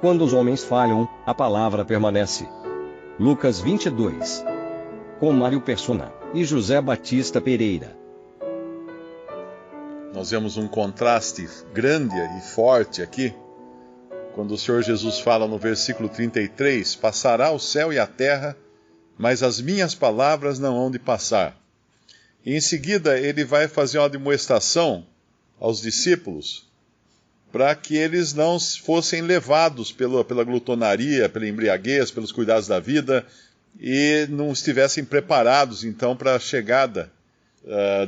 Quando os homens falham, a palavra permanece. Lucas 22. Com Mário Persona e José Batista Pereira. Nós vemos um contraste grande e forte aqui, quando o Senhor Jesus fala no versículo 33, passará o céu e a terra, mas as minhas palavras não hão de passar. E em seguida ele vai fazer uma demonstração aos discípulos, para que eles não fossem levados pela glutonaria, pela embriaguez, pelos cuidados da vida, e não estivessem preparados então para a chegada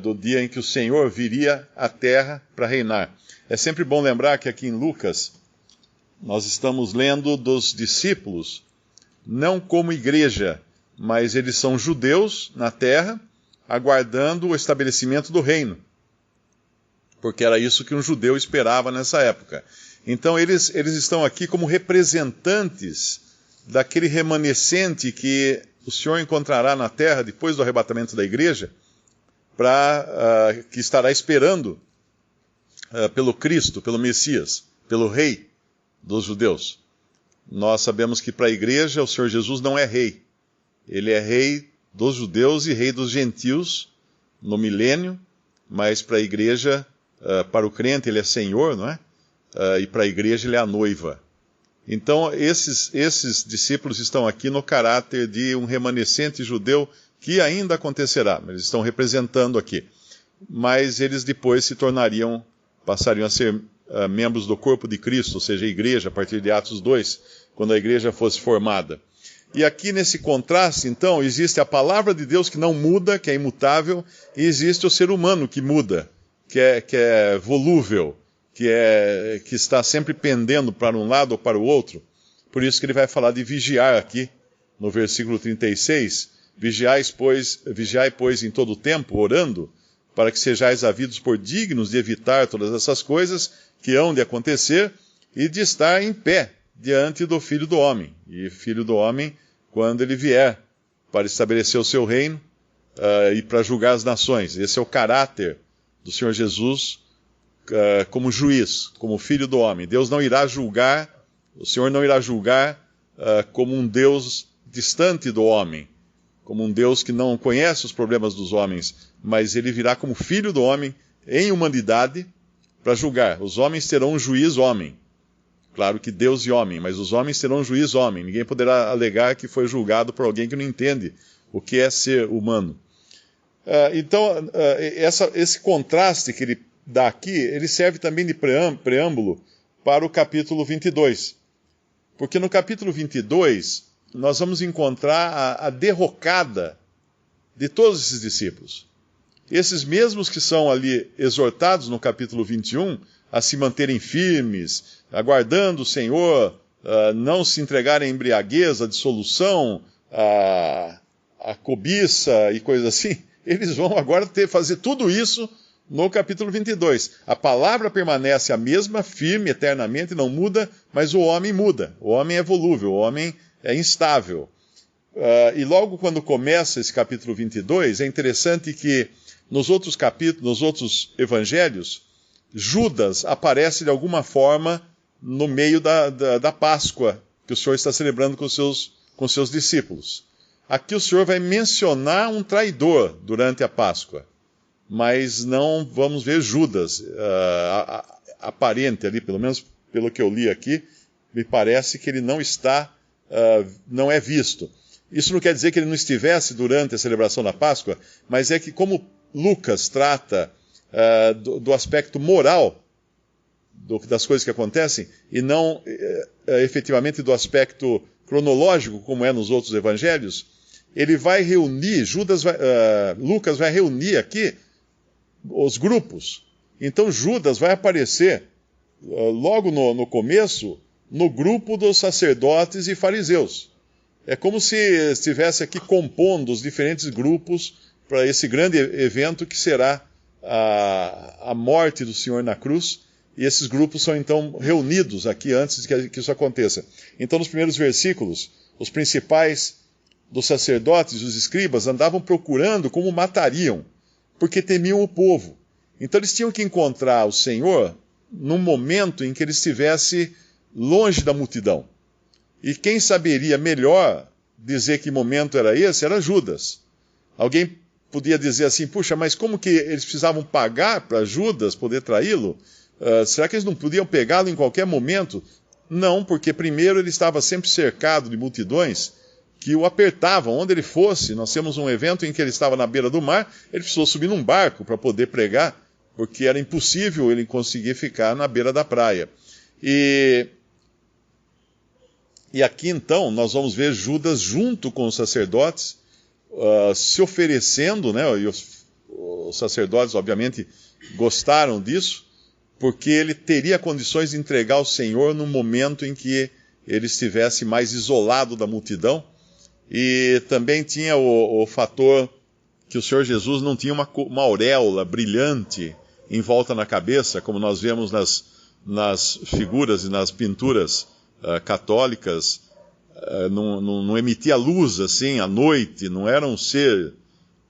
do dia em que o Senhor viria à terra para reinar. É sempre bom lembrar que aqui em Lucas, nós estamos lendo dos discípulos, não como igreja, mas eles são judeus na terra, aguardando o estabelecimento do reino. Porque era isso que um judeu esperava nessa época. Então eles estão aqui como representantes daquele remanescente que o Senhor encontrará na terra depois do arrebatamento da igreja, que estará esperando pelo Cristo, pelo Messias, pelo Rei dos judeus. Nós sabemos que para a igreja o Senhor Jesus não é rei. Ele é rei dos judeus e rei dos gentios no milênio, mas para a igreja, para o crente ele é Senhor, não é? E para a igreja ele é a noiva. Então esses discípulos estão aqui no caráter de um remanescente judeu que ainda acontecerá. Eles estão representando aqui. Mas eles depois passariam a ser membros do corpo de Cristo, ou seja, a igreja, a partir de Atos 2, quando a igreja fosse formada. E aqui nesse contraste, então, existe a palavra de Deus que não muda, que é imutável, e existe o ser humano que muda, que é volúvel, que está sempre pendendo para um lado ou para o outro. Por isso que ele vai falar de vigiar aqui, no versículo 36, vigiai, pois, em todo o tempo, orando, para que sejais havidos por dignos de evitar todas essas coisas que hão de acontecer e de estar em pé diante do Filho do Homem. E Filho do Homem, quando ele vier para estabelecer o seu reino e para julgar as nações. Esse é o caráter do Senhor Jesus como juiz, como Filho do Homem. Deus não irá julgar, o Senhor não irá julgar como um Deus distante do homem, como um Deus que não conhece os problemas dos homens, mas ele virá como Filho do Homem em humanidade para julgar. Os homens terão um juiz homem. Claro que Deus e homem, mas os homens terão um juiz homem. Ninguém poderá alegar que foi julgado por alguém que não entende o que é ser humano. Então, esse contraste que ele dá aqui, ele serve também de preâmbulo para o capítulo 22. Porque no capítulo 22, nós vamos encontrar a derrocada de todos esses discípulos. Esses mesmos que são ali exortados no capítulo 21 a se manterem firmes, aguardando o Senhor, não se entregarem à embriaguez, à dissolução, à cobiça e coisas assim, eles vão agora fazer tudo isso no capítulo 22. A palavra permanece a mesma, firme, eternamente, não muda, mas o homem muda. O homem é volúvel, o homem é instável. E logo quando começa esse capítulo 22, é interessante que nos outros capítulos, nos outros evangelhos, Judas aparece de alguma forma no meio da Páscoa que o Senhor está celebrando com seus discípulos. Aqui o Senhor vai mencionar um traidor durante a Páscoa, mas não vamos ver Judas aparente ali, pelo menos pelo que eu li aqui, me parece que ele não é visto. Isso não quer dizer que ele não estivesse durante a celebração da Páscoa, mas é que como Lucas trata do aspecto moral das coisas que acontecem, e não efetivamente do aspecto cronológico, como é nos outros evangelhos, ele vai reunir, Lucas vai reunir aqui os grupos. Então Judas vai aparecer logo no começo, no grupo dos sacerdotes e fariseus. É como se estivesse aqui compondo os diferentes grupos para esse grande evento que será a morte do Senhor na cruz, e esses grupos são então reunidos aqui antes de que isso aconteça. Então nos primeiros versículos, os principais dos sacerdotes e os escribas andavam procurando como matariam, porque temiam o povo. Então eles tinham que encontrar o Senhor num momento em que ele estivesse longe da multidão. E quem saberia melhor dizer que momento era esse era Judas. Alguém podia dizer assim, puxa, mas como que eles precisavam pagar para Judas poder traí-lo? Será que eles não podiam pegá-lo em qualquer momento? Não, porque primeiro ele estava sempre cercado de multidões que o apertavam, onde ele fosse. Nós temos um evento em que ele estava na beira do mar, ele precisou subir num barco para poder pregar, porque era impossível ele conseguir ficar na beira da praia. E aqui então nós vamos ver Judas junto com os sacerdotes, se oferecendo, né? E os sacerdotes obviamente gostaram disso, porque ele teria condições de entregar ao Senhor no momento em que ele estivesse mais isolado da multidão. E também tinha o fator que o Senhor Jesus não tinha uma auréola brilhante em volta na cabeça, como nós vemos nas figuras e nas pinturas católicas. Não emitia luz assim à noite, não era um ser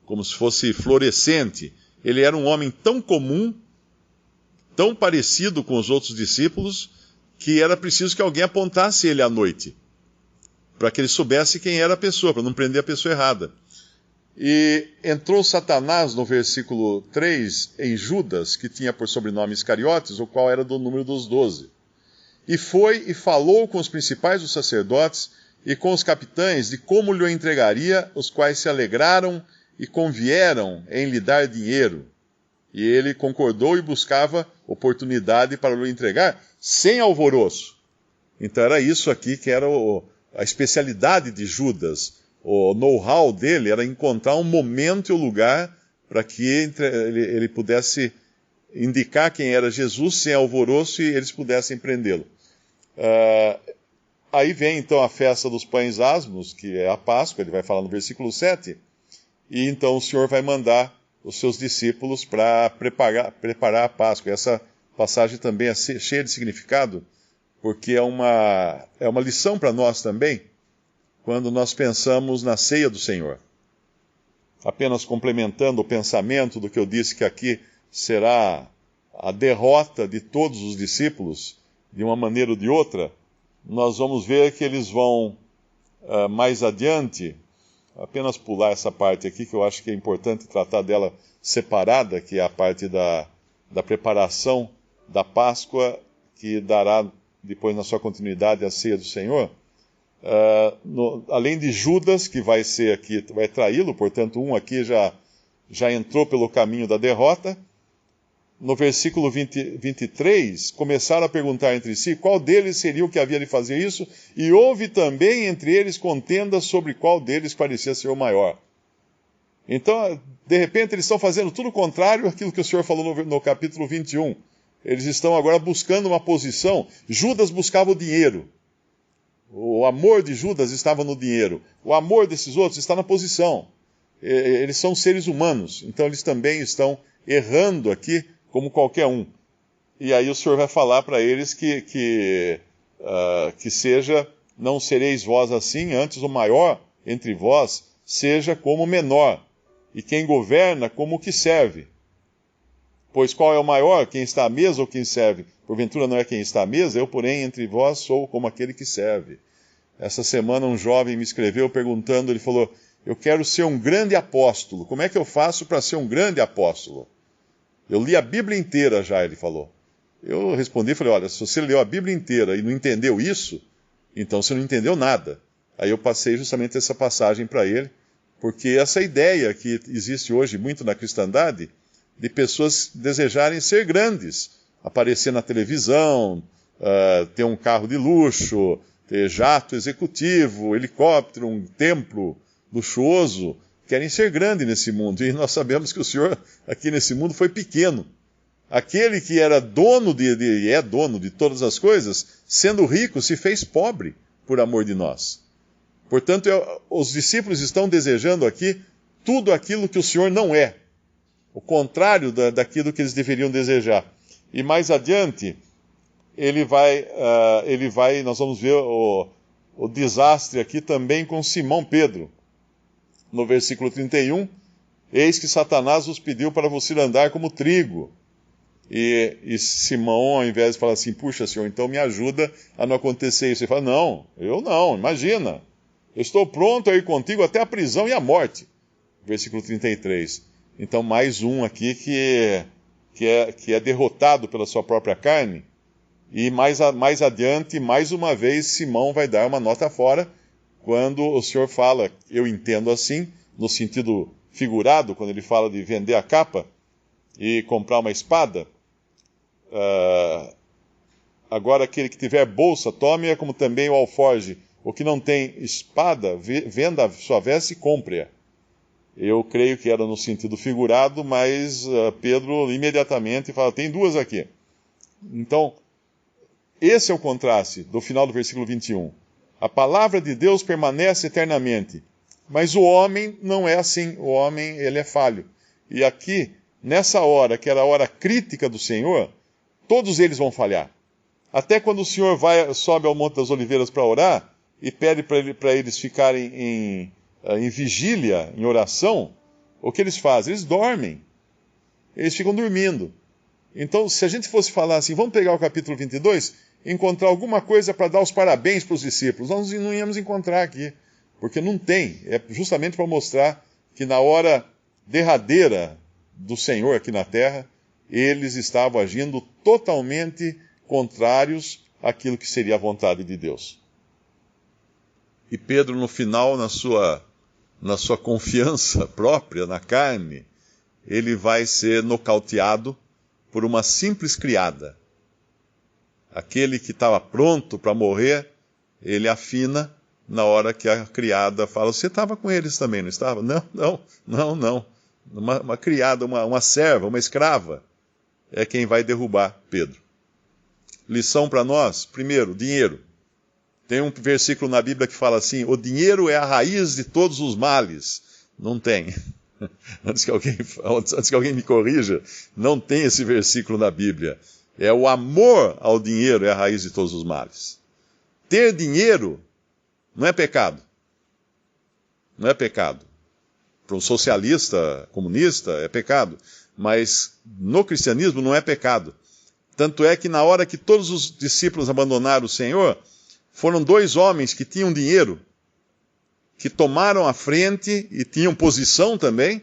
como se fosse fluorescente. Ele era um homem tão comum, tão parecido com os outros discípulos, que era preciso que alguém apontasse ele à noite, para que ele soubesse quem era a pessoa, para não prender a pessoa errada. E entrou Satanás, no versículo 3, em Judas, que tinha por sobrenome Iscariotes, o qual era do número dos 12. E foi e falou com os principais dos sacerdotes e com os capitães de como lhe o entregaria, os quais se alegraram e convieram em lhe dar dinheiro. E ele concordou e buscava oportunidade para lhe entregar, sem alvoroço. Então era isso aqui que era a especialidade de Judas. O know-how dele era encontrar um momento e um lugar para que ele pudesse indicar quem era Jesus sem alvoroço e eles pudessem prendê-lo. Aí vem então a festa dos pães asmos, que é a Páscoa, ele vai falar no versículo 7, e então o Senhor vai mandar os seus discípulos para preparar a Páscoa. Essa passagem também é cheia de significado, porque é uma lição para nós também, quando nós pensamos na ceia do Senhor. Apenas complementando o pensamento do que eu disse, que aqui será a derrota de todos os discípulos, de uma maneira ou de outra, nós vamos ver que eles vão mais adiante, apenas pular essa parte aqui, que eu acho que é importante tratar dela separada, que é a parte da preparação da Páscoa, que dará depois na sua continuidade a ceia do Senhor. Além de Judas, que vai ser aqui, vai traí-lo, portanto um aqui já entrou pelo caminho da derrota. No versículo 23, começaram a perguntar entre si qual deles seria o que havia de fazer isso, e houve também entre eles contenda sobre qual deles parecia ser o maior. Então, de repente, eles estão fazendo tudo o contrário àquilo que o Senhor falou no capítulo 21. Eles estão agora buscando uma posição. Judas buscava o dinheiro. O amor de Judas estava no dinheiro. O amor desses outros está na posição. Eles são seres humanos, então eles também estão errando aqui, como qualquer um. E aí o Senhor vai falar para eles que seja, não sereis vós assim, antes o maior entre vós seja como o menor, e quem governa como o que serve. Pois qual é o maior, quem está à mesa ou quem serve? Porventura não é quem está à mesa, eu, porém, entre vós sou como aquele que serve. Essa semana um jovem me escreveu perguntando, ele falou, eu quero ser um grande apóstolo, como é que eu faço para ser um grande apóstolo? Eu li a Bíblia inteira já, ele falou. Eu respondi, falei, olha, se você leu a Bíblia inteira e não entendeu isso, então você não entendeu nada. Aí eu passei justamente essa passagem para ele, porque essa ideia que existe hoje muito na cristandade, de pessoas desejarem ser grandes, aparecer na televisão, ter um carro de luxo, ter jato executivo, helicóptero, um templo luxuoso, querem ser grandes nesse mundo. E nós sabemos que o Senhor aqui nesse mundo foi pequeno. Aquele que era dono e é dono de todas as coisas, sendo rico, se fez pobre por amor de nós. Portanto, os discípulos estão desejando aqui tudo aquilo que o Senhor não é. O contrário daquilo que eles deveriam desejar. E mais adiante, nós vamos ver o desastre aqui também com Simão Pedro. No versículo 31, eis que Satanás os pediu para você andar como trigo, E Simão, ao invés de falar assim, puxa, Senhor, então me ajuda a não acontecer isso. Ele fala, não, eu não, imagina. Eu estou pronto a ir contigo até a prisão e a morte. Versículo 33. Então, mais um aqui que é derrotado pela sua própria carne. E mais adiante, mais uma vez, Simão vai dar uma nota fora, quando o Senhor fala, eu entendo assim, no sentido figurado, quando ele fala de vender a capa e comprar uma espada. Agora aquele que tiver bolsa, tome-a, como também o alforje. O que não tem espada, venda a sua veste e compre-a. Eu creio que era no sentido figurado, mas Pedro imediatamente fala, tem duas aqui. Então, esse é o contraste do final do versículo 21. A palavra de Deus permanece eternamente, mas o homem não é assim. O homem, ele é falho. E aqui, nessa hora, que era a hora crítica do Senhor, todos eles vão falhar. Até quando o Senhor sobe ao Monte das Oliveiras para orar, e pede para eles ficarem em vigília, em oração, o que eles fazem? Eles dormem. Eles ficam dormindo. Então, se a gente fosse falar assim, vamos pegar o capítulo 22, encontrar alguma coisa para dar os parabéns para os discípulos, nós não íamos encontrar aqui, porque não tem. É justamente para mostrar que na hora derradeira do Senhor aqui na terra, eles estavam agindo totalmente contrários àquilo que seria a vontade de Deus. E Pedro, no final, na sua confiança própria, na carne, ele vai ser nocauteado por uma simples criada. Aquele que estava pronto para morrer, ele afina na hora que a criada fala, você estava com eles também, não estava? Não. Uma criada, uma serva, uma escrava, é quem vai derrubar Pedro. Lição para nós, primeiro, dinheiro. Tem um versículo na Bíblia que fala assim, o dinheiro é a raiz de todos os males. Não tem. Antes que alguém me corrija, não tem esse versículo na Bíblia. É o amor ao dinheiro é a raiz de todos os males. Ter dinheiro não é pecado. Não é pecado. Para um socialista, comunista, é pecado. Mas no cristianismo não é pecado. Tanto é que na hora que todos os discípulos abandonaram o Senhor, foram dois homens que tinham dinheiro, que tomaram a frente e tinham posição também,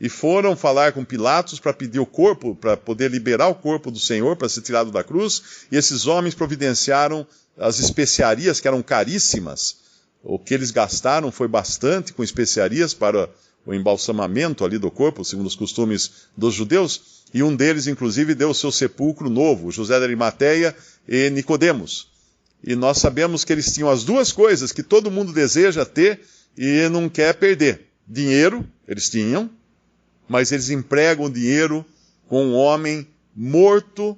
e foram falar com Pilatos para pedir o corpo, para poder liberar o corpo do Senhor, para ser tirado da cruz, e esses homens providenciaram as especiarias, que eram caríssimas. O que eles gastaram foi bastante com especiarias para o embalsamamento ali do corpo, segundo os costumes dos judeus, e um deles, inclusive, deu o seu sepulcro novo, José de Arimateia e Nicodemos. E nós sabemos que eles tinham as duas coisas que todo mundo deseja ter e não quer perder. Dinheiro, eles tinham, mas eles empregam o dinheiro com um homem morto,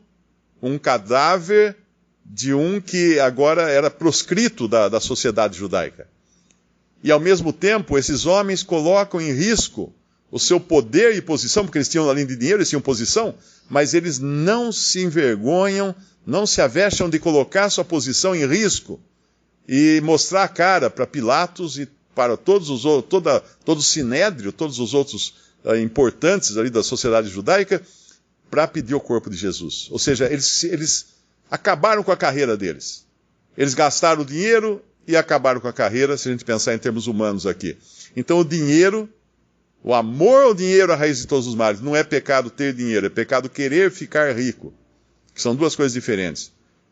um cadáver de um que agora era proscrito da sociedade judaica. E ao mesmo tempo, esses homens colocam em risco o seu poder e posição, porque eles tinham, além de dinheiro, eles tinham posição, mas eles não se envergonham, não se avexam de colocar sua posição em risco e mostrar a cara para Pilatos e para todo o sinédrio, todos os outros importantes ali da sociedade judaica, para pedir o corpo de Jesus. Ou seja, eles acabaram com a carreira deles. Eles gastaram o dinheiro e acabaram com a carreira, se a gente pensar em termos humanos aqui. Então o dinheiro, o amor ao dinheiro é a raiz de todos os males. Não é pecado ter dinheiro, é pecado querer ficar rico. Que são duas coisas diferentes.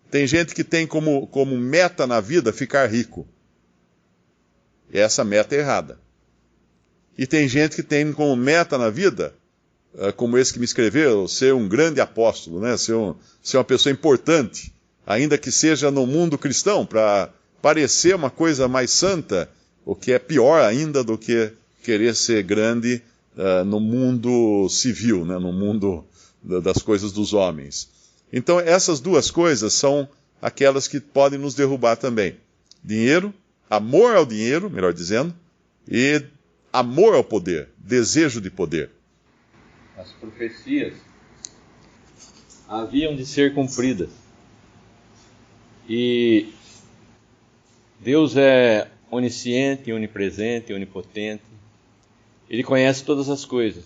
Tem gente que tem como meta na vida ficar rico. E essa meta é errada. E tem gente que tem como meta na vida, como esse que me escreveu, ser um grande apóstolo, né? ser uma pessoa importante, ainda que seja no mundo cristão, para parecer uma coisa mais santa, o que é pior ainda do que querer ser grande no mundo civil, né? No mundo das coisas dos homens. Então essas duas coisas são aquelas que podem nos derrubar também. Dinheiro, amor ao dinheiro, melhor dizendo, e amor ao poder, desejo de poder. As profecias haviam de ser cumpridas. E Deus é onisciente, onipresente, onipotente. Ele conhece todas as coisas.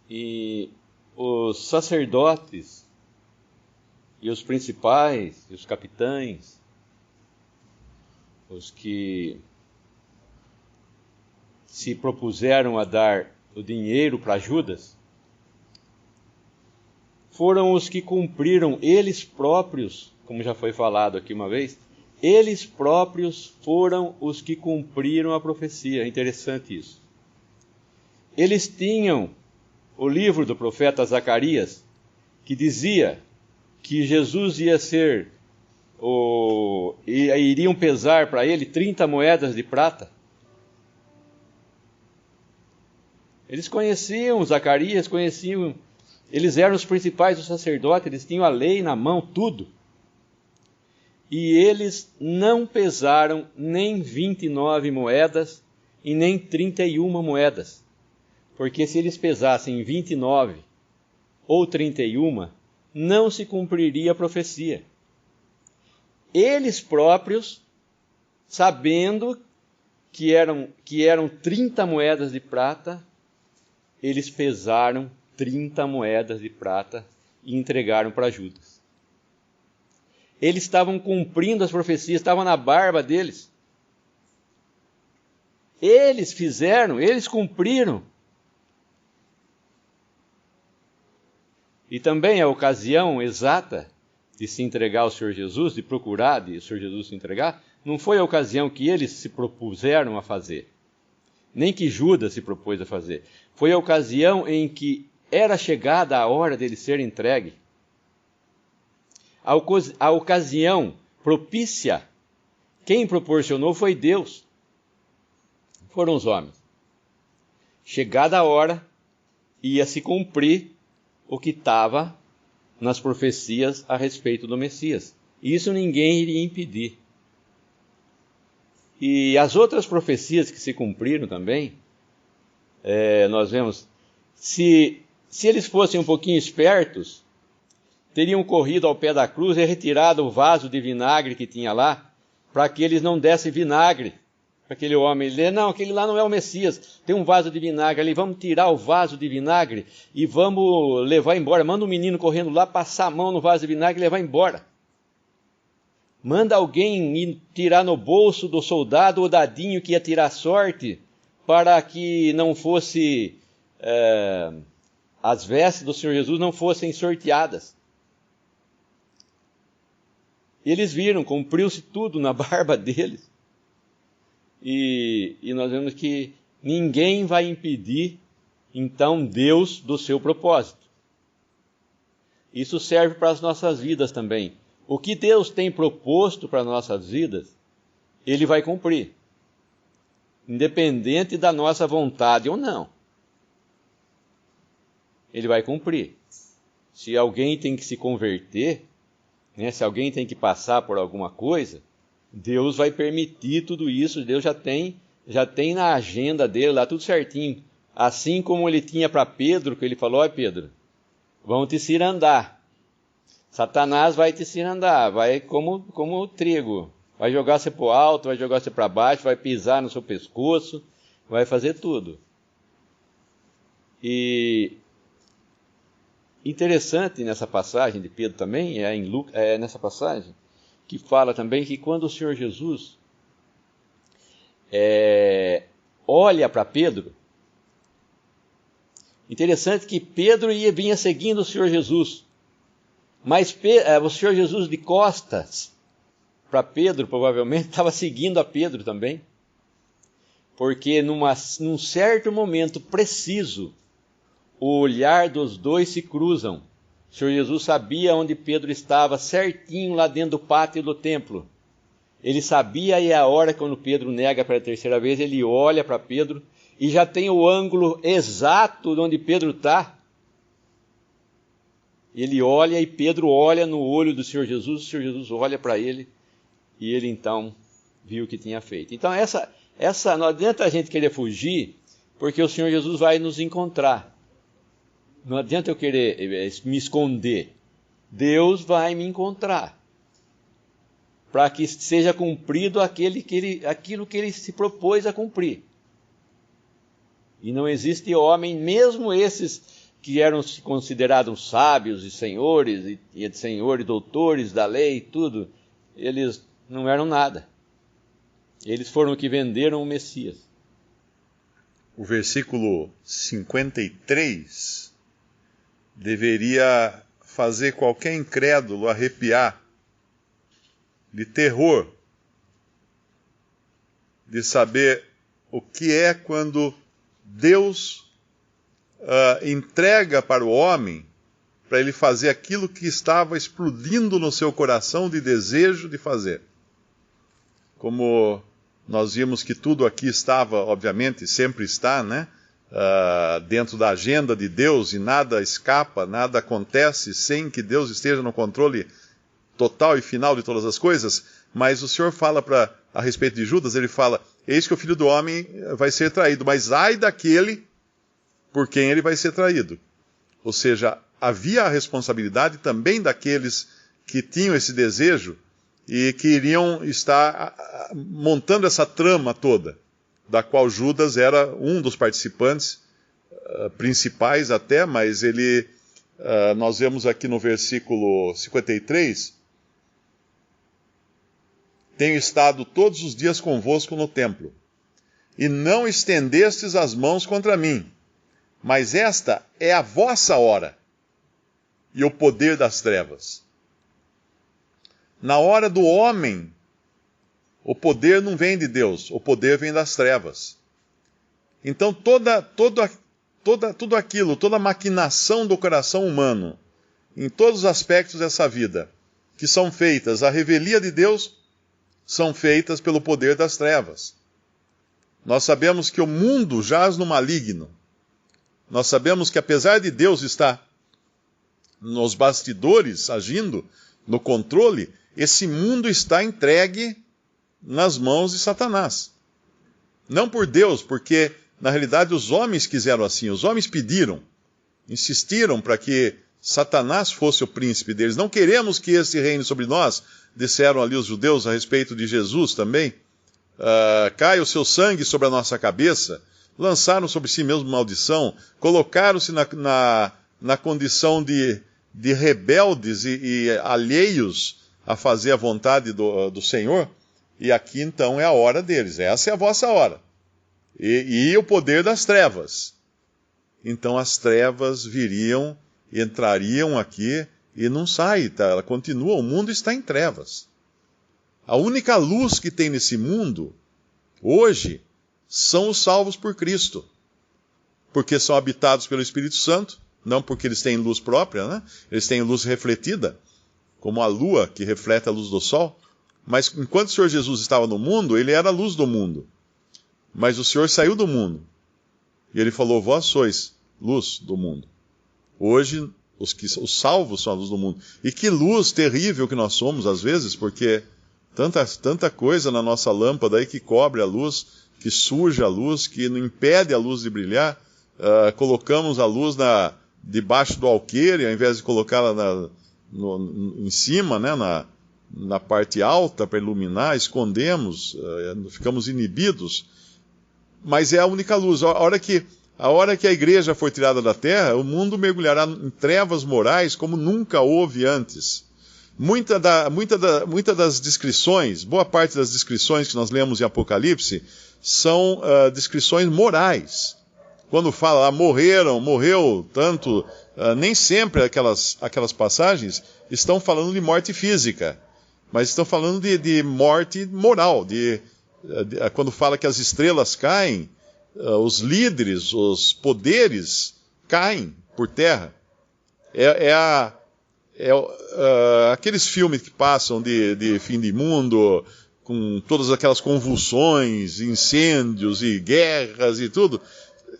E os sacerdotes e os principais e os capitães, os que se propuseram a dar o dinheiro para Judas, foram os que cumpriram eles próprios, como já foi falado aqui uma vez, eles próprios foram os que cumpriram a profecia. É interessante isso. Eles tinham o livro do profeta Zacarias, que dizia que Jesus ia ser, iriam pesar para ele 30 moedas de prata. Eles conheciam Zacarias, eles eram os principais dos sacerdotes, eles tinham a lei na mão, tudo. E eles não pesaram nem 29 moedas e nem 31 moedas. Porque se eles pesassem 29 ou 31, não se cumpriria a profecia. Eles próprios, sabendo que eram 30 moedas de prata, eles pesaram 30 moedas de prata e entregaram para Judas. Eles estavam cumprindo as profecias, estavam na barba deles. Eles fizeram, eles cumpriram. E também a ocasião exata de se entregar ao Senhor Jesus, de procurar de o Senhor Jesus se entregar, não foi a ocasião que eles se propuseram a fazer, nem que Judas se propôs a fazer. Foi a ocasião em que era chegada a hora dele ser entregue. A ocasião propícia, quem proporcionou foi Deus. Foram os homens. Chegada a hora, ia se cumprir o que estava nas profecias a respeito do Messias. Isso ninguém iria impedir. E as outras profecias que se cumpriram também, nós vemos, se eles fossem um pouquinho espertos, teriam corrido ao pé da cruz e retirado o vaso de vinagre que tinha lá, para que eles não dessem vinagre para aquele homem. Ele disse, não, aquele lá não é o Messias, tem um vaso de vinagre ali, vamos tirar o vaso de vinagre e vamos levar embora. Manda um menino correndo lá, passar a mão no vaso de vinagre e levar embora. Manda alguém ir tirar no bolso do soldado o dadinho que ia tirar sorte, para que não fosse, as vestes do Senhor Jesus não fossem sorteadas. E eles viram, cumpriu-se tudo na barba deles. E nós vemos que ninguém vai impedir, então, Deus do seu propósito. Isso serve para as nossas vidas também. O que Deus tem proposto para as nossas vidas, Ele vai cumprir. Independente da nossa vontade ou não. Ele vai cumprir. Se alguém tem que se converter, se alguém tem que passar por alguma coisa, Deus vai permitir tudo isso. Deus já tem na agenda dele lá tudo certinho. Assim como ele tinha para Pedro, que ele falou, Pedro, vão te cirandar. Satanás vai te cirandar, vai como trigo. Vai jogar você para o alto, vai jogar você para baixo, vai pisar no seu pescoço, vai fazer tudo. E interessante nessa passagem de Pedro também, nessa passagem, que fala também que quando o Senhor Jesus olha para Pedro, interessante que Pedro vinha seguindo o Senhor Jesus, mas o Senhor Jesus de costas para Pedro, provavelmente, estava seguindo a Pedro também, porque num certo momento preciso, o olhar dos dois se cruzam. O Senhor Jesus sabia onde Pedro estava, certinho lá dentro do pátio do templo. Ele sabia, e a hora quando Pedro nega pela terceira vez, ele olha para Pedro e já tem o ângulo exato de onde Pedro está. Ele olha e Pedro olha no olho do Senhor Jesus, o Senhor Jesus olha para ele e ele então viu o que tinha feito. Então não adianta a gente querer fugir, porque o Senhor Jesus vai nos encontrar. Não adianta eu querer me esconder. Deus vai me encontrar. Para que seja cumprido aquilo que ele se propôs a cumprir. E não existe homem, mesmo esses que eram considerados sábios e senhores, e doutores da lei e tudo, eles não eram nada. Eles foram os que venderam o Messias. O versículo 53 deveria fazer qualquer incrédulo arrepiar de terror, de saber o que é quando Deus entrega para o homem, para ele fazer aquilo que estava explodindo no seu coração de desejo de fazer. Como nós vimos que tudo aqui estava, obviamente, sempre está, né? Dentro da agenda de Deus, e nada escapa, nada acontece sem que Deus esteja no controle total e final de todas as coisas. Mas o Senhor fala a respeito de Judas, ele fala: eis que o Filho do Homem vai ser traído, mas ai daquele por quem ele vai ser traído. Ou seja, havia a responsabilidade também daqueles que tinham esse desejo e que iriam estar montando essa trama toda, da qual Judas era um dos participantes principais até, mas nós vemos aqui no versículo 53, tenho estado todos os dias convosco no templo, e não estendestes as mãos contra mim, mas esta é a vossa hora, e o poder das trevas. Na hora do homem, o poder não vem de Deus, o poder vem das trevas. Então tudo aquilo, toda a maquinação do coração humano, em todos os aspectos dessa vida, que são feitas à revelia de Deus, são feitas pelo poder das trevas. Nós sabemos que o mundo jaz no maligno. Nós sabemos que apesar de Deus estar nos bastidores, agindo no controle, esse mundo está entregue nas mãos de Satanás. Não por Deus, porque na realidade os homens quiseram assim, os homens pediram, insistiram para que Satanás fosse o príncipe deles. Não queremos que esse reine sobre nós, disseram ali os judeus a respeito de Jesus também. Cai o seu sangue sobre a nossa cabeça. Lançaram sobre si mesmo maldição, colocaram-se na condição de rebeldes e alheios a fazer a vontade do Senhor, e aqui então é a hora deles, essa é a vossa hora, e o poder das trevas. Então as trevas viriam, entrariam aqui, e não sai, tá? Ela continua, o mundo está em trevas. A única luz que tem nesse mundo, hoje, são os salvos por Cristo, porque são habitados pelo Espírito Santo, não porque eles têm luz própria, né? Eles têm luz refletida, como a lua que reflete a luz do sol. Mas enquanto o Senhor Jesus estava no mundo, ele era a luz do mundo. Mas o Senhor saiu do mundo, e ele falou: vós sois luz do mundo. Hoje, os salvos são a luz do mundo. E que luz terrível que nós somos, às vezes, porque tanta coisa na nossa lâmpada aí que cobre a luz, que suja a luz, que não impede a luz de brilhar. Colocamos a luz debaixo do alqueire, ao invés de colocá-la em cima, né, na parte alta para iluminar, escondemos, ficamos inibidos. Mas é a única luz. A hora que a igreja for tirada da terra, o mundo mergulhará em trevas morais como nunca houve antes. Muita das descrições, boa parte das descrições que nós lemos em Apocalipse, são descrições morais. Quando fala, morreu tanto, nem sempre aquelas passagens estão falando de morte física, mas estão falando de morte moral. Quando fala que as estrelas caem, os líderes, os poderes caem por terra. Aqueles filmes que passam de fim de mundo, com todas aquelas convulsões, incêndios e guerras e tudo,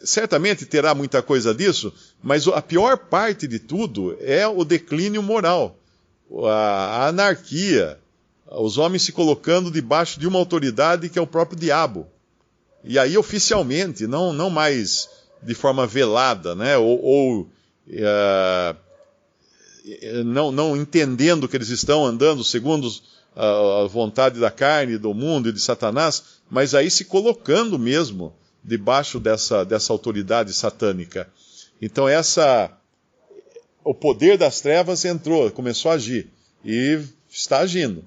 certamente terá muita coisa disso, mas a pior parte de tudo é o declínio moral, a anarquia, os homens se colocando debaixo de uma autoridade que é o próprio diabo. E aí oficialmente, não mais de forma velada, né? Não entendendo que eles estão andando segundo a vontade da carne, do mundo e de Satanás, mas aí se colocando mesmo debaixo dessa autoridade satânica. Então o poder das trevas entrou, começou a agir, e está agindo.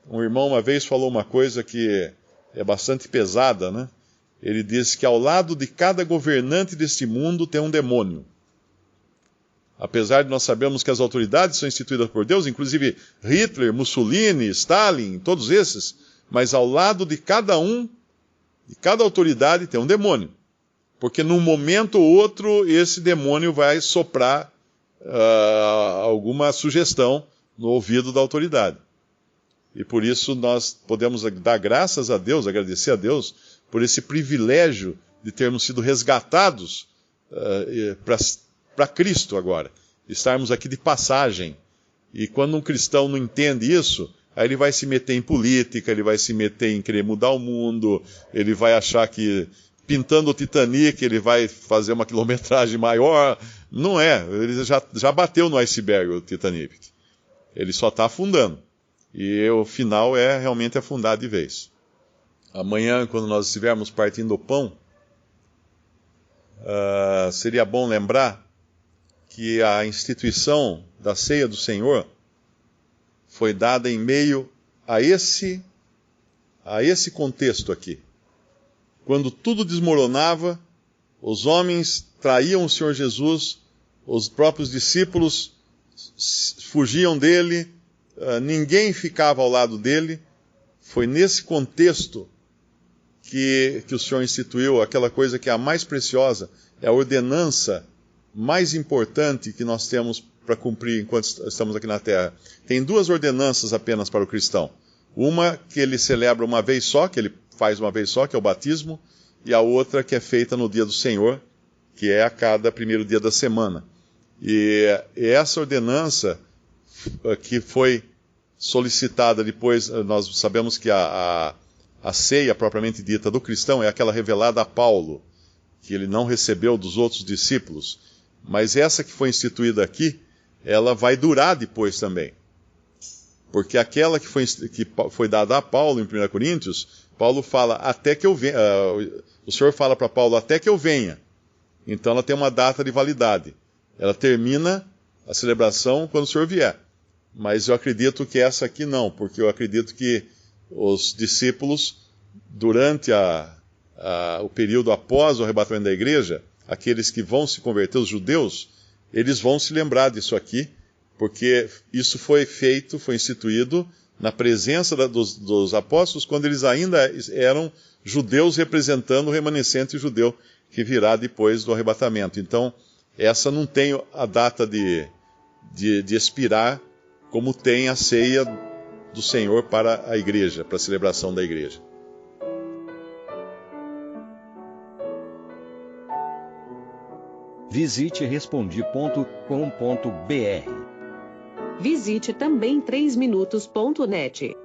Um irmão uma vez falou uma coisa que é bastante pesada, né? Ele disse que ao lado de cada governante deste mundo tem um demônio. Apesar de nós sabermos que as autoridades são instituídas por Deus, inclusive Hitler, Mussolini, Stalin, todos esses, mas ao lado de cada um, de cada autoridade tem um demônio. Porque num momento ou outro, esse demônio vai soprar alguma sugestão no ouvido da autoridade. E por isso nós podemos dar graças a Deus, agradecer a Deus, por esse privilégio de termos sido resgatados para Cristo agora. Estarmos aqui de passagem. E quando um cristão não entende isso, aí ele vai se meter em política, ele vai se meter em querer mudar o mundo, ele vai achar que pintando o Titanic ele vai fazer uma quilometragem maior. Não é, ele já bateu no iceberg o Titanic. Ele só está afundando. E o final é realmente afundar de vez. Amanhã, quando nós estivermos partindo o pão, seria bom lembrar que a instituição da ceia do Senhor foi dada em meio a esse contexto aqui. Quando tudo desmoronava, os homens traíam o Senhor Jesus, os próprios discípulos fugiam dele, ninguém ficava ao lado dele. Foi nesse contexto que o Senhor instituiu aquela coisa que é a mais preciosa, é a ordenança mais importante que nós temos para cumprir enquanto estamos aqui na Terra. Tem duas ordenanças apenas para o cristão. Uma que ele celebra uma vez só, que ele faz uma vez só, que é o batismo, e a outra que é feita no dia do Senhor, que é a cada primeiro dia da semana. E essa ordenança que foi solicitada depois, nós sabemos que a ceia propriamente dita do cristão é aquela revelada a Paulo, que ele não recebeu dos outros discípulos. Mas essa que foi instituída aqui, ela vai durar depois também. Porque aquela que foi dada a Paulo em 1 Coríntios, Paulo fala, até que eu venha. O Senhor fala para Paulo, até que eu venha. Então ela tem uma data de validade. Ela termina a celebração quando o Senhor vier. Mas eu acredito que essa aqui não, porque eu acredito que os discípulos, durante o período após o arrebatamento da igreja, aqueles que vão se converter, os judeus, eles vão se lembrar disso aqui, porque isso foi feito, foi instituído na presença dos apóstolos, quando eles ainda eram judeus representando o remanescente judeu que virá depois do arrebatamento. Então, essa não tem a data de expirar, como tem a ceia do Senhor para a igreja, para a celebração da igreja. Visite Respondi.com.br. Visite também 3minutos.net.